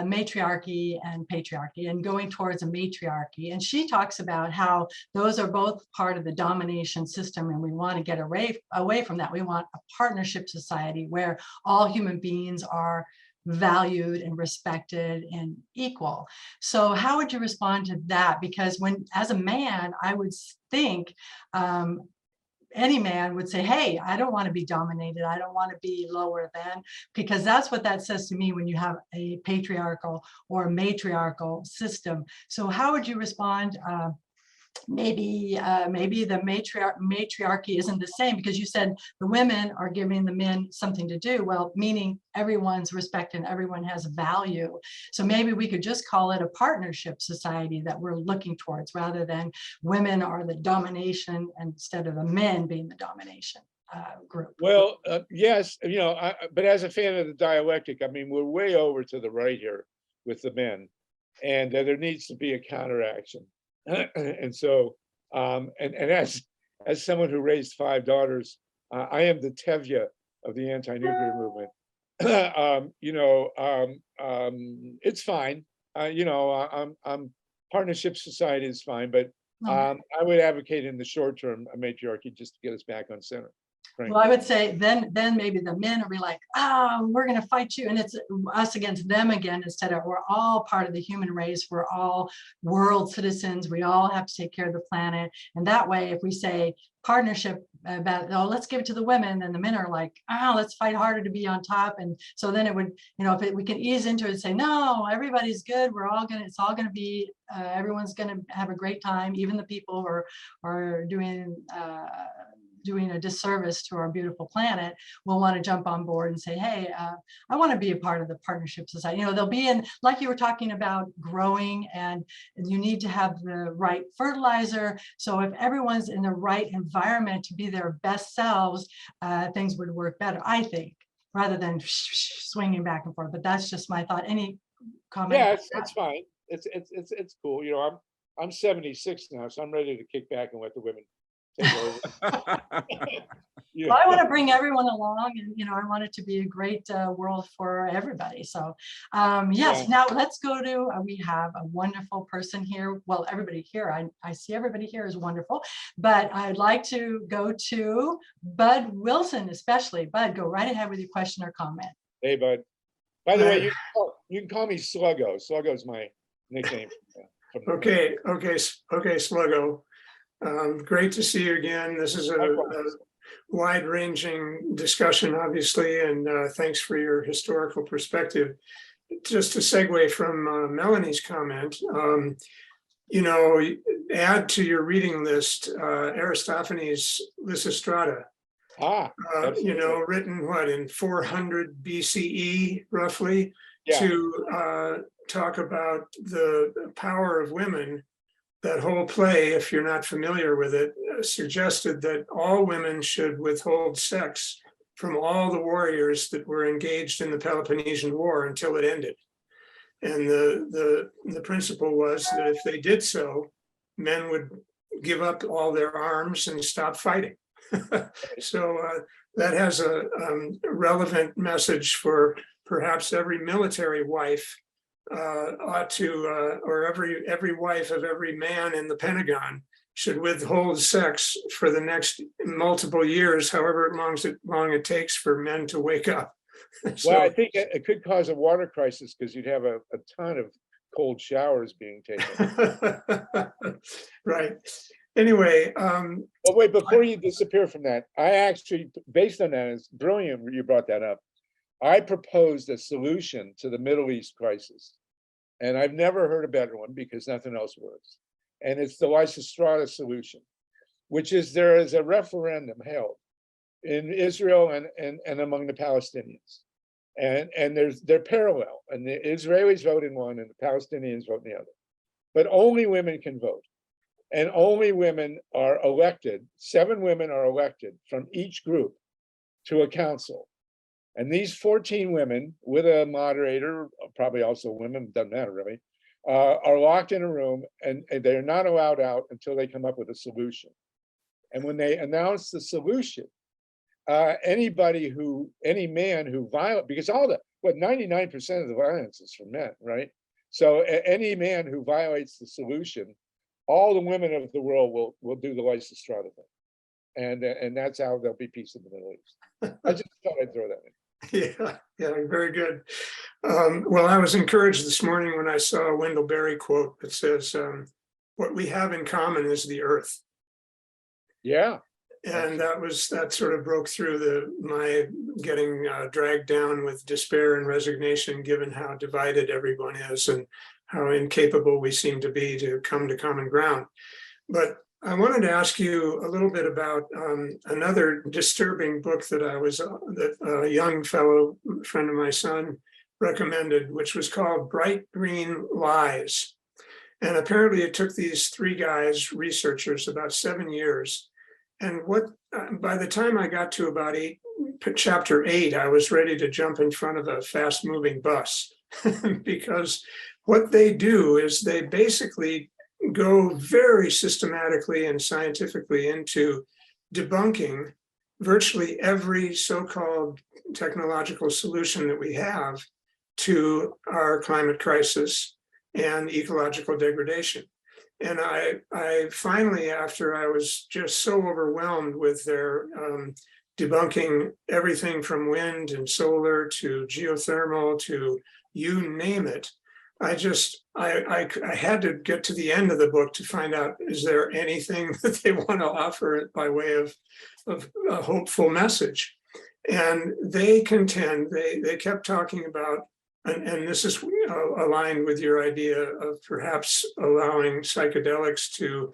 matriarchy and patriarchy and going towards a matriarchy. And she talks about how those are both part of the domination system, and we want to get away from that. We want a partnership society where all human beings are valued and respected and equal. So how would you respond to that? Because as a man, I would think any man would say, hey, I don't want to be dominated. I don't want to be lower than, because that's what that says to me when you have a patriarchal or a matriarchal system. So how would you respond? Maybe the matriarchy isn't the same, because you said the women are giving the men something to do. Well, meaning everyone's respected and everyone has value. So maybe we could just call it a partnership society that we're looking towards, rather than women are the domination instead of the men being the domination group. Well, yes, but as a fan of the dialectic, I mean, we're way over to the right here with the men, and there needs to be a counteraction. And so, and as someone who raised 5 daughters, I am the Tevye of the anti-nuclear movement. It's fine. Partnership society is fine, but I would advocate in the short term a matriarchy, just to get us back on center. Well, I would say then maybe the men will be like, we're going to fight you, and it's us against them again, instead of we're all part of the human race. We're all world citizens. We all have to take care of the planet. And that way, if we say partnership about, let's give it to the women, then the men are like, let's fight harder to be on top. And so then it would, if we can ease into it and say, no, everybody's good. It's all going to be, everyone's going to have a great time. Even the people who are doing a disservice to our beautiful planet will want to jump on board and say, hey, I want to be a part of the partnership society. They'll be in, like you were talking about, growing, and you need to have the right fertilizer. So if everyone's in the right environment to be their best selves, things would work better, I think, rather than swinging back and forth. But that's just my thought. Any comment? Yeah, it's fine. It's cool. I'm 76 now, so I'm ready to kick back and let the women take over. Well, I want to bring everyone along, and I want it to be a great world for everybody. So yes, now let's go to, we have a wonderful person here. Well, everybody here, I see everybody here is wonderful, but I'd like to go to Bud Wilson, especially. Bud, go right ahead with your question or comment. Hey, Bud. By the way, you can call me Sluggo. Sluggo is my nickname. Okay, Sluggo. Great to see you again. This is a wide-ranging discussion, obviously, and thanks for your historical perspective. Just to segue from Melanie's comment, add to your reading list Aristophanes' Lysistrata. Written in 400 BCE, roughly, to talk about the power of women. That whole play, if you're not familiar with it, suggested that all women should withhold sex from all the warriors that were engaged in the Peloponnesian War until it ended. And the principle was that if they did so, men would give up all their arms and stop fighting. So that has a relevant message for perhaps every military wife. Ought to, or every wife of every man in the Pentagon should withhold sex for the next multiple years, however long it takes for men to wake up. So, well, I think it could cause a water crisis, because you'd have a ton of cold showers being taken. Right. Anyway. But wait, before you disappear from that, I actually, based on that, it's brilliant you brought that up. I proposed a solution to the Middle East crisis, and I've never heard a better one, because nothing else works. And it's the Lysistrata solution, which is there is a referendum held in Israel and among the Palestinians, and they're parallel, and the Israelis vote in one and the Palestinians vote in the other, but only women can vote, and only women are elected. 7 women are elected from each group to a council. And these 14 women with a moderator, probably also women, doesn't matter really, are locked in a room, and they're not allowed out until they come up with a solution. And when they announce the solution, any man who because 99% of the violence is from men, right? So any man who violates the solution, all the women of the world will do the license strata thing. And that's how there'll be peace in the Middle East. I just thought I'd throw that in. Yeah, very good. Well, I was encouraged this morning when I saw a Wendell Berry quote that says, what we have in common is the earth. Yeah. And that sort of broke through my getting dragged down with despair and resignation, given how divided everyone is and how incapable we seem to be to come to common ground. But I wanted to ask you a little bit about another disturbing book that that a young fellow friend of my son recommended, which was called Bright Green Lies. And apparently it took these three guys, researchers, about 7 years. And by the time I got to about chapter 8, I was ready to jump in front of a fast moving bus because what they do is they basically go very systematically and scientifically into debunking virtually every so-called technological solution that we have to our climate crisis and ecological degradation. And I finally, after I was just so overwhelmed with their debunking everything from wind and solar to geothermal to you name it, I had to get to the end of the book to find out, is there anything that they want to offer by way of a hopeful message? And they contend, they kept talking about, and this is aligned with your idea of perhaps allowing psychedelics to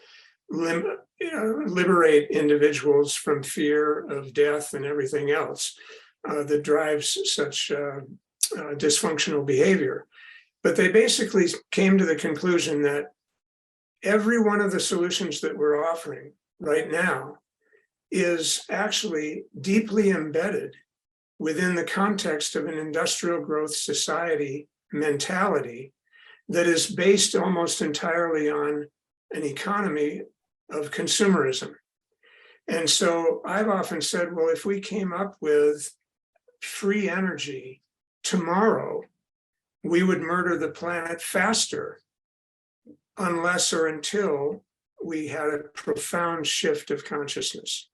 liberate individuals from fear of death and everything else that drives such dysfunctional behavior. But they basically came to the conclusion that every one of the solutions that we're offering right now is actually deeply embedded within the context of an industrial growth society mentality that is based almost entirely on an economy of consumerism. And so I've often said, well, if we came up with free energy tomorrow, we would murder the planet faster unless or until we had a profound shift of consciousness,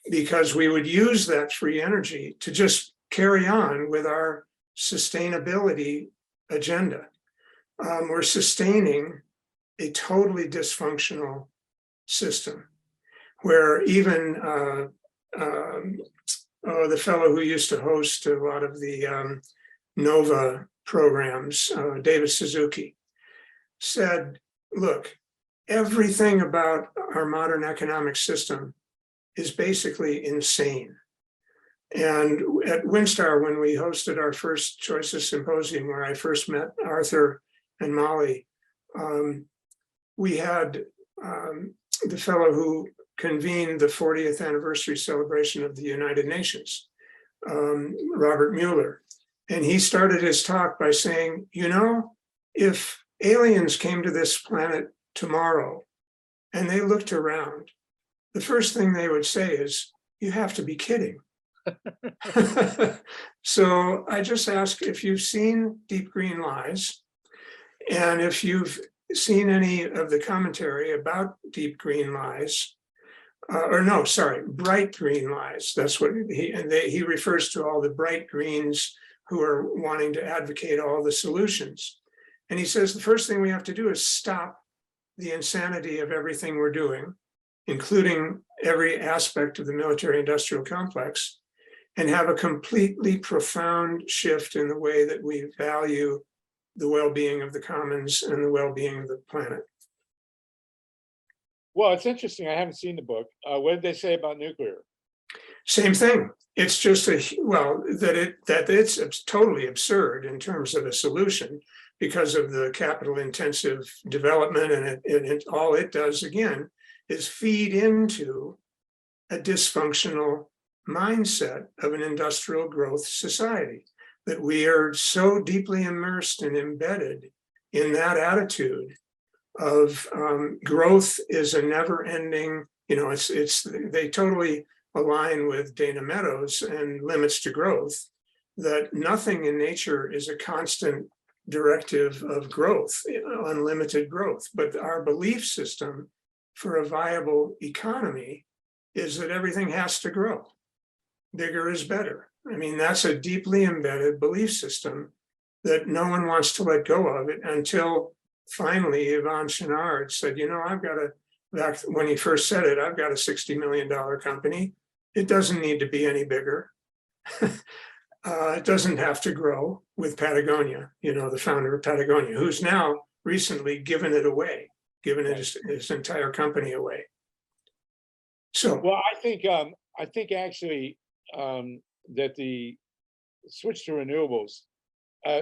because we would use that free energy to just carry on with our sustainability agenda. We're sustaining a totally dysfunctional system where even the fellow who used to host a lot of the NOVA programs, David Suzuki, said, look, everything about our modern economic system is basically insane. And at WinStar, when we hosted our first Choices Symposium, where I first met Arthur and Molly, we had the fellow who convened the 40th anniversary celebration of the United Nations, Robert Mueller. And he started his talk by saying, you know, if aliens came to this planet tomorrow and they looked around, the first thing they would say is, you have to be kidding. So I just ask if you've seen Deep Green Lies, and if you've seen any of the commentary about Deep Green Lies, Bright Green Lies. That's what he refers to all the bright greens who are wanting to advocate all the solutions. And he says the first thing we have to do is stop the insanity of everything we're doing, including every aspect of the military-industrial complex, and have a completely profound shift in the way that we value the well-being of the commons and the well-being of the planet. Well, it's interesting. I haven't seen the book. What did they say about nuclear? Same thing. It's just it's totally absurd in terms of a solution because of the capital-intensive development, and all it does again is feed into a dysfunctional mindset of an industrial growth society, that we are so deeply immersed and embedded in that attitude of growth is a never ending, they totally align with Dana Meadows and limits to growth, that nothing in nature is a constant directive of growth, unlimited growth. But our belief system for a viable economy is that everything has to grow. Bigger is better. I mean, that's a deeply embedded belief system that no one wants to let go of it until finally Yvon Chouinard said, back when he first said it, I've got a $60 million company. It doesn't need to be any bigger. It doesn't have to grow with Patagonia, the founder of Patagonia, who's now recently given it away, given his entire company away. So, well, I think actually that the switch to renewables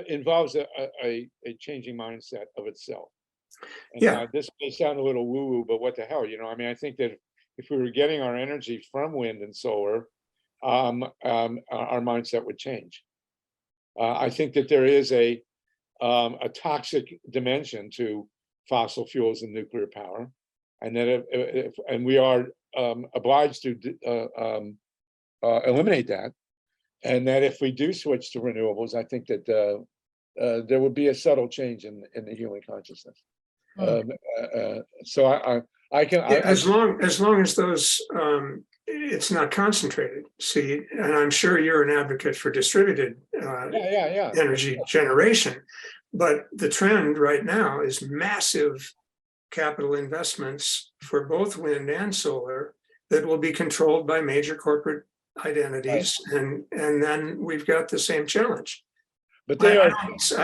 involves a changing mindset of itself. And, this may sound a little woo-woo, but what the hell, I think that if we were getting our energy from wind and solar, our mindset would change. I think that there is a toxic dimension to fossil fuels and nuclear power, and that and we are obliged to eliminate that. And that if we do switch to renewables, I think that there would be a subtle change in the human consciousness. So I can as long as those it's not concentrated. See, and I'm sure you're an advocate for distributed energy generation, but the trend right now is massive capital investments for both wind and solar that will be controlled by major corporate identities, and then we've got the same challenge. But I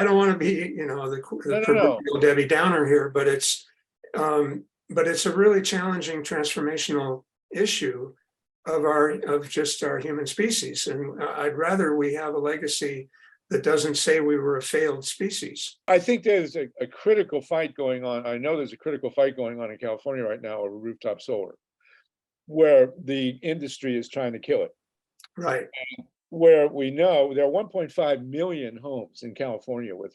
don't want to be, the proverbial Debbie Downer here, but it's a really challenging transformational issue of just our human species, and I'd rather we have a legacy that doesn't say we were a failed species. I think there's a critical fight going on. I know there's a critical fight going on in California right now over rooftop solar, where the industry is trying to kill it. Right. And where we know there are 1.5 million homes in California with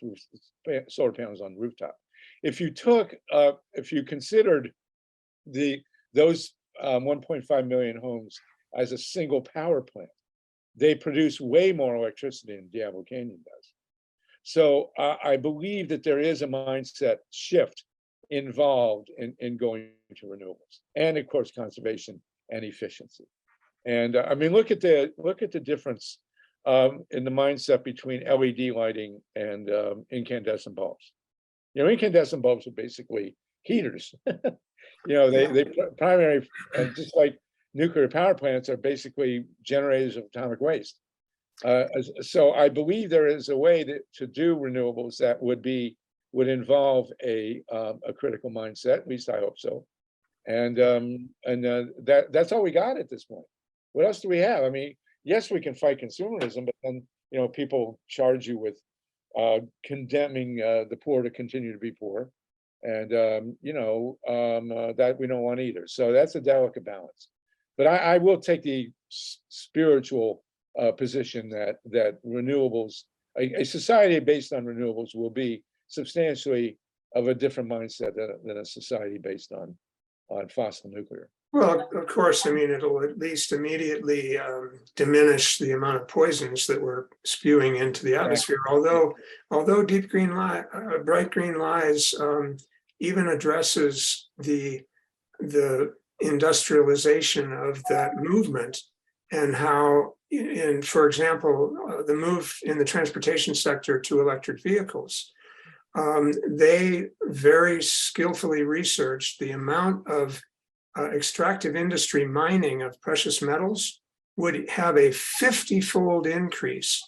solar panels on rooftop. If you considered those 1.5 million homes as a single power plant, they produce way more electricity than Diablo Canyon does. So I believe that there is a mindset shift involved in going to renewables, and of course conservation and efficiency. And look at the difference in the mindset between LED lighting and incandescent bulbs. Incandescent bulbs are basically heaters. They primary, just like nuclear power plants are basically generators of atomic waste. So I believe there is a way to do renewables that would involve a critical mindset. At least I hope so. And that's all we got at this point. What else do we have? Yes, we can fight consumerism, but then people charge you with condemning the poor to continue to be poor, and that we don't want either. So that's a delicate balance. But I will take the spiritual position that renewables, a society based on renewables, will be substantially of a different mindset than a society based on fossil nuclear. Well, of course, it'll at least immediately diminish the amount of poisons that we're spewing into the atmosphere. Although Deep Green Bright Green Lies even addresses the industrialization of that movement, and how, for example, the move in the transportation sector to electric vehicles. They very skillfully researched the amount of extractive industry mining of precious metals would have a 50-fold increase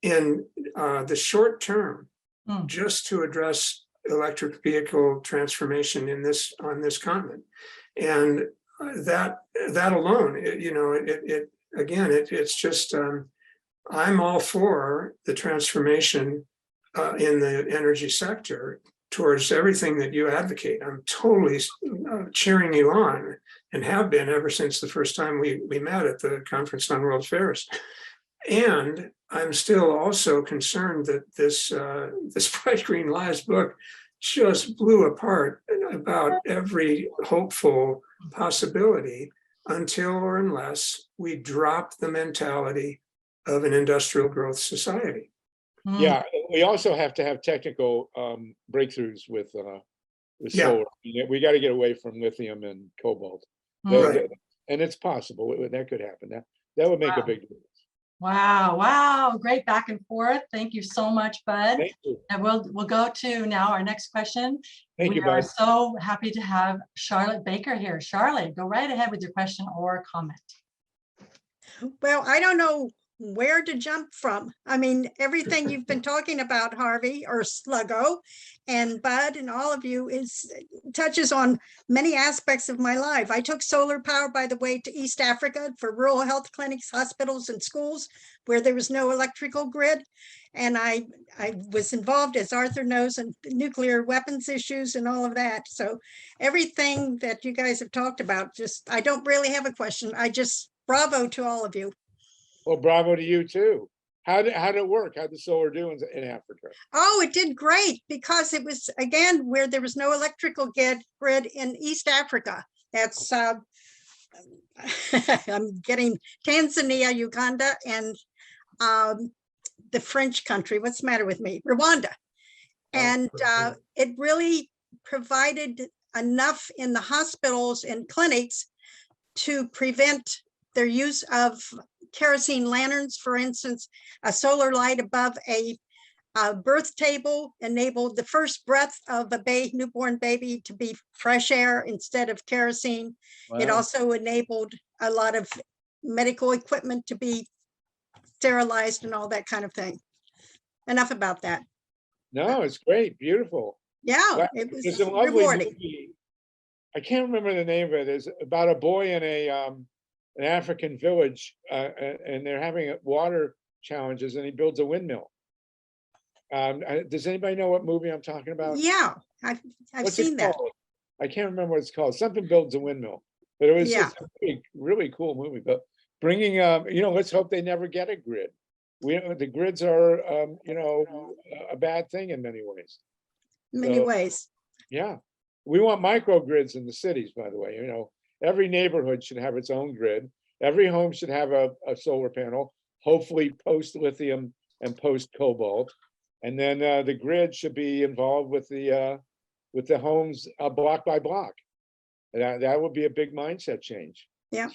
in the short term, just to address electric vehicle transformation on this continent. And that alone, it's just, I'm all for the transformation in the energy sector towards everything that you advocate. I'm totally cheering you on and have been ever since the first time we met at the Conference on World Affairs. And I'm still also concerned that this Bright Green Lies book just blew apart about every hopeful possibility until or unless we drop the mentality of an industrial growth society. Yeah, we also have to have technical breakthroughs with solar. We got to get away from lithium and cobalt. Right. And it's possible that could happen. That would make a big difference. Wow, wow, great back and forth. Thank you so much, Bud. Thank you. And we'll go to now our next question. Thank you, We are Bud. so happy to have Charlotte Baker here. Charlotte, go right ahead with your question or comment. Well, I don't know where to jump from. I mean, everything you've been talking about, Harvey or Sluggo and Bud and all of you touches on many aspects of my life. I took solar power, by the way, to East Africa for rural health clinics, hospitals, and schools where there was no electrical grid. And I was involved, as Arthur knows, in nuclear weapons issues and all of that. So everything that you guys have talked about, I don't really have a question. Bravo to all of you. Well, bravo to you too. How did it work? How did the solar do in Africa? Oh, it did great because it was, again, where there was no electrical grid in East Africa. That's, I'm getting Tanzania, Uganda, and the French country. What's the matter with me? Rwanda. And it really provided enough in the hospitals and clinics to prevent their use of kerosene lanterns. For instance, a solar light above a birth table enabled the first breath of a newborn baby to be fresh air instead of kerosene. Wow. It also enabled a lot of medical equipment to be sterilized and all that kind of thing. Enough about that. No, it's great. Beautiful. Yeah, it was There's a lovely rewarding. movie. I can't remember the name of it. It's about a boy in an African village, and they're having water challenges, and he builds a windmill. Does anybody know what movie I'm talking about? Yeah, I've What's seen it that. called? I can't remember what it's called. Something builds a windmill, but it was just a really cool movie. But bringing, let's hope they never get a grid. The grids are, a bad thing in many ways. Many ways. Yeah, we want microgrids in the cities, by the way. Every neighborhood should have its own grid. Every home should have a solar panel, hopefully post lithium and post cobalt. And then the grid should be involved with the homes block by block. And that would be a big mindset change. Yeah.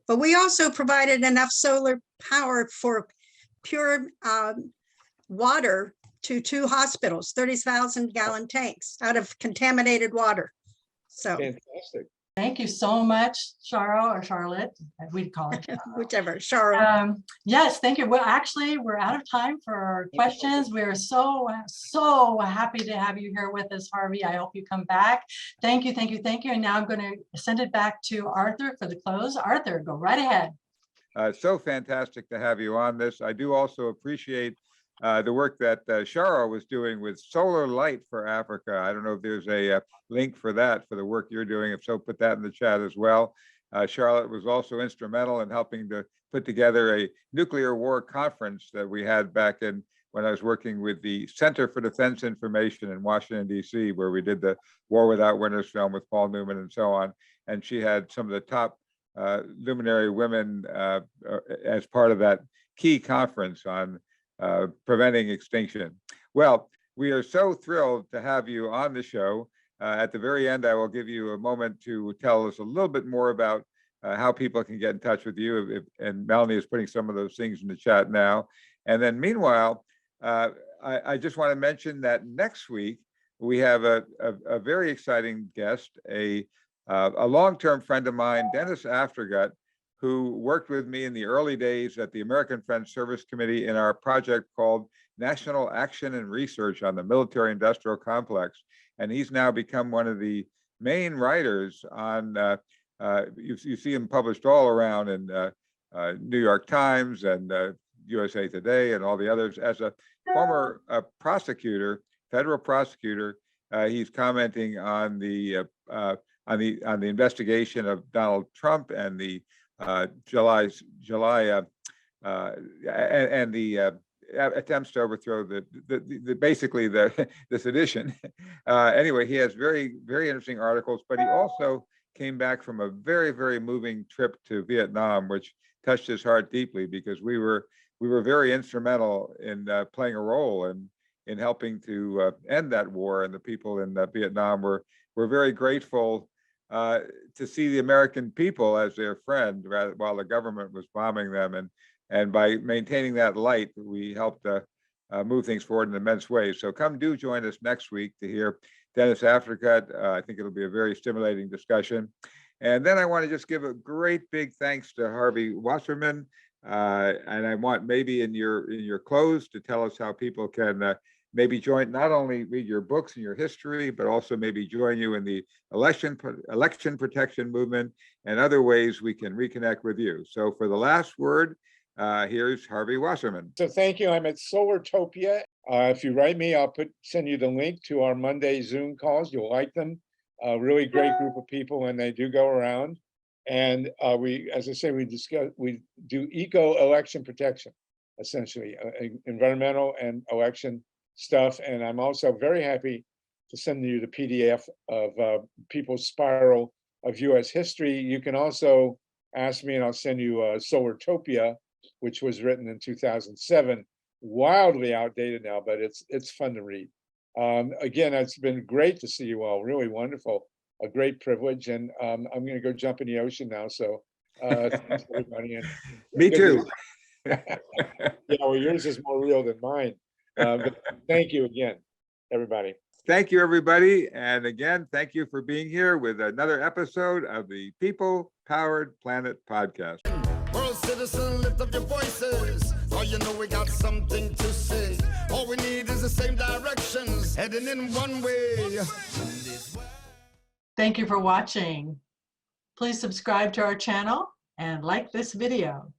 But we also provided enough solar power for pure water to 2 hospitals, 30,000 gallon tanks out of contaminated water. So fantastic. Thank you so much, Charo or Charlotte, we'd call it. whichever, Charo. Yes, thank you. Well, actually, we're out of time for our questions. We're so happy to have you here with us, Harvey. I hope you come back. Thank you, thank you, thank you. And now I'm going to send it back to Arthur for the close. Arthur, go right ahead. So fantastic to have you on this. I do also appreciate the work that Charo was doing with Solar Light for Africa. I don't know if there's a link for that, for the work you're doing. If so, put that in the chat as well. Charlotte was also instrumental in helping to put together a nuclear war conference that we had back in when I was working with the Center for Defense Information in Washington, D.C., where we did the War Without Winners film with Paul Newman and so on. And she had some of the top luminary women as part of that key conference on preventing extinction. Well, we are so thrilled to have you on the show. At the very end, I will give you a moment to tell us a little bit more about how people can get in touch with you. And Melanie is putting some of those things in the chat now. And then meanwhile, I just want to mention that next week, we have a very exciting guest, a long-term friend of mine, Dennis Aftergut, who worked with me in the early days at the American Friends Service Committee in our project called National Action and Research on the Military Industrial Complex. And he's now become one of the main writers on, you see him published all around in New York Times and USA Today and all the others. As a former prosecutor, federal prosecutor, he's commenting on the the investigation of Donald Trump and the July and the attempts to overthrow basically the sedition. Anyway, he has very, very interesting articles, but he also came back from a very, very moving trip to Vietnam, which touched his heart deeply, because we were very instrumental in playing a role in helping to end that war, and the people in Vietnam were very grateful to see the American people as their friend, while the government was bombing them, and by maintaining that light, we helped move things forward in immense ways. So do join us next week to hear Dennis Africa. I think it'll be a very stimulating discussion. And then I want to just give a great big thanks to Harvey Wasserman. And I want maybe in your close to tell us how people can maybe join, not only read your books and your history, but also maybe join you in the election protection movement and other ways we can reconnect with you. So for the last word, here's Harvey Wasserman. So thank you. I'm at Solartopia. If you write me, I'll send you the link to our Monday Zoom calls. You'll like them. A really great group of people, and they do go around. And as I say, we do eco-election protection, essentially, environmental and election stuff. And I'm also very happy to send you the PDF of People's Spiral of US History. You can also ask me and I'll send you Solartopia, which was written in 2007, wildly outdated now, but it's fun to read. Again, it's been great to see you all, really wonderful, a great privilege. And I'm going to go jump in the ocean now. So thanks everybody. And me too. Yeah, well, yours is more real than mine. But thank you again, everybody. Thank you, everybody. And again, thank you for being here with another episode of the People Powered Planet podcast. World citizen, lift up your voices. Oh, you know we got something to say. All we need is the same directions, heading in one way. Thank you for watching. Please subscribe to our channel and like this video.